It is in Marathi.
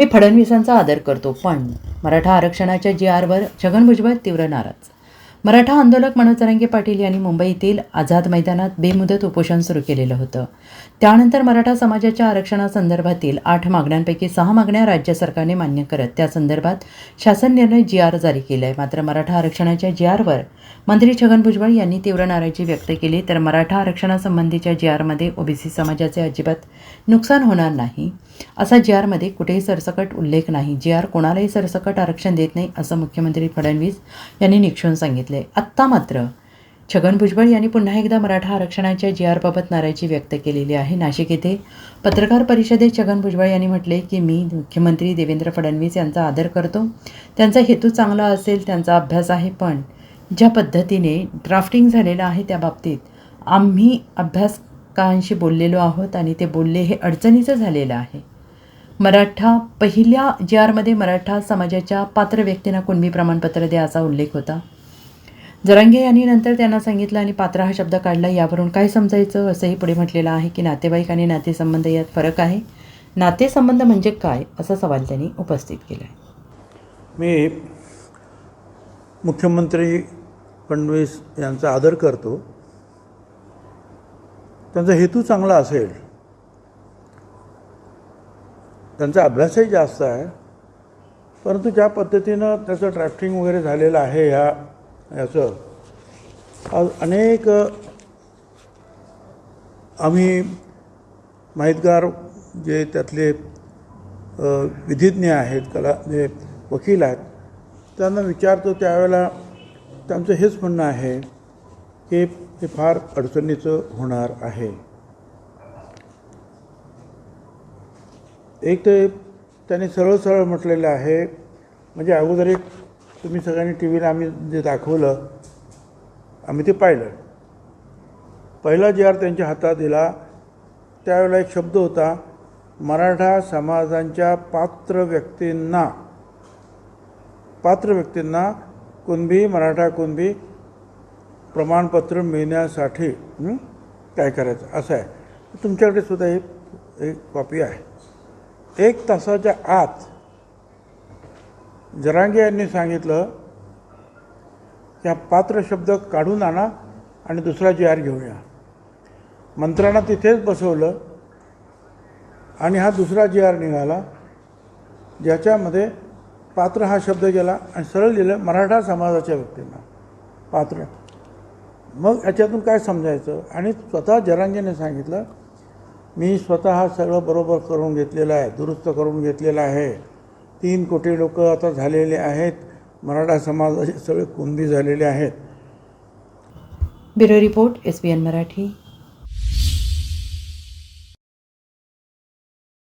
मी फडणवीसांचा आदर करतो, पण मराठा आरक्षणाच्या जी-आरवर छगन भुजबळ तीव्र नाराज. मराठा आंदोलक मनोज जरांगे पाटील यांनी मुंबईतील आझाद मैदानात बेमुदत उपोषण सुरू केलेलं होतं. त्यानंतर मराठा समाजाच्या आरक्षणासंदर्भातील 8 मागण्यांपैकी 6 मागण्या राज्य सरकारने मान्य करत त्या संदर्भात शासन निर्णय जी-आर जारी केला आहे. मात्र मराठा आरक्षणाच्या जी-आरवर मंत्री छगन भुजबळ यांनी तीव्र नाराजी व्यक्त केली. तर मराठा आरक्षणासंबंधीच्या जी-आरमध्ये ओबीसी समाजाचे अजिबात नुकसान होणार नाही, असा जी-आरमध्ये कुठेही सरसकट उल्लेख नाही. जी-आर कोणालाही सरसकट आरक्षण देत नाही, असं मुख्यमंत्री फडणवीस यांनी निक्षून सांगितले. आत्ता मात्र छगन भुजबळ यांनी पुन्हा एकदा मराठा आरक्षणाच्या जी-आरबाबत नाराजी व्यक्त केलेली आहे. नाशिक येथे पत्रकार परिषदेत छगन भुजबळ यांनी म्हटले की मी मुख्यमंत्री देवेंद्र फडणवीस यांचा आदर करतो. त्यांचा हेतू चांगला असेल, त्यांचा अभ्यास आहे, पण ज्या पद्धतीने ड्राफ्टिंग झालेलं आहे त्या बाबतीत आम्ही अभ्यासकांशी बोललेलो आहोत आणि ते बोलले हे अडचणीचं झालेलं आहे. पहिल्या जी-आरमध्ये मराठा समाजाच्या पात्र व्यक्तींना कुणबी प्रमाणपत्र द्या असा उल्लेख होता. जरांगे यांनी नंतर त्यांना सांगितलं आणि पात्र हा शब्द काढला. यावरून काय समजायचं असंही पुढे म्हटलेलं आहे की नातेवाईक आणि नातेसंबंध यात फरक आहे. नातेसंबंध म्हणजे काय असा सवाल त्यांनी उपस्थित केला आहे. मी मुख्यमंत्री फडणवीस यांचा आदर करतो. त्यांचा हेतू चांगला असेल, त्यांचा अभ्यासही जास्त आहे, परंतु ज्या पद्धतीनं त्याचं ड्राफ्टिंग वगैरे झालेलं आहे याचं अनेक आम्ही माहितगार जे त्यातले विधिज्ञ आहेत, जे वकील आहेत, त्यांना विचारतो त्यावेळेला त्यांचं हेच म्हणणं आहे की हे फार अडचणीचं होणार आहे. एक तर त्यांनी सरळ सरळ म्हटलेलं आहे, म्हणजे अगोदर एक तुम्ही सगळ्यांनी टी व्हीला आम्ही जे दाखवलं आम्ही ते पाहिलं. पहिला जी-आर त्यांच्या हातात दिला त्यावेळेला एक शब्द होता, मराठा समाजांच्या पात्र व्यक्तींना मराठा कुणबी प्रमाणपत्र मिळण्यासाठी काय करायचं असं आहे. तुमच्याकडे सुद्धा एक कॉपी आहे. 1 तासाच्या आत जरांगे यांनी सांगितलं की हा पात्र शब्द काढून आणा आणि दुसरा जी-आर घेऊया. मंत्र्यांना तिथेच बसवलं आणि हा दुसरा जी-आर निघाला, ज्याच्यामध्ये पात्र हा शब्द गेला आणि सरळ लिहिलं मराठा समाजाच्या व्यक्तींना पात्र. मग याच्यातून काय समजायचं? आणि स्वतः जरांगेने सांगितलं मी स्वतः सगळं बरोबर करून घेतलेलं आहे, दुरुस्त करून घेतलेलं आहे. 3 कोटी लोक आता झालेले आहेत, मराठा समाजाचे सगळे कुणबी झालेले आहेत. Bureau report, SBN Marathi.